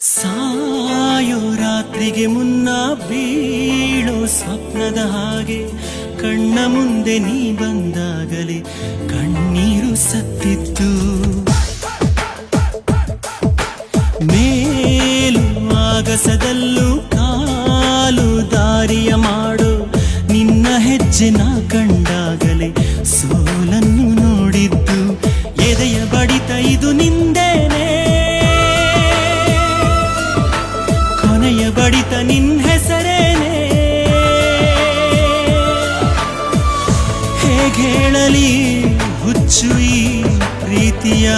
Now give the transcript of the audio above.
ಸಾಯೋ ರಾತ್ರಿಗೆ ಮುನ್ನ ಬೀಳೋ ಸ್ವಪ್ನದ ಹಾಗೆ ಕಣ್ಣ ಮುಂದೆ ನೀ ಬಂದಾಗಲೇ ಕಣ್ಣೀರು ಸತ್ತಿತ್ತು. ಮೇಲು ಆಗಸದಲ್ಲೂ ಕಾಲು ದಾರಿಯ ಮಾಡೋ ನಿನ್ನ ಹೆಜ್ಜೆ ನಾ ಕಂಡಾಗಲೇ ಸೋಲನ್ನು ನೋಡಿದ್ದು. ಎದೆಯ ಬಡಿತ ಇದು ನಿಂದೇನೆ, ಕೊನೆಯ ಬಡಿತ ನಿನ್ನ ಹೆಸರೇನೆ. ಹೇಗೇಳಲಿ ಹುಚ್ಚು ಈ ಪ್ರೀತಿಯ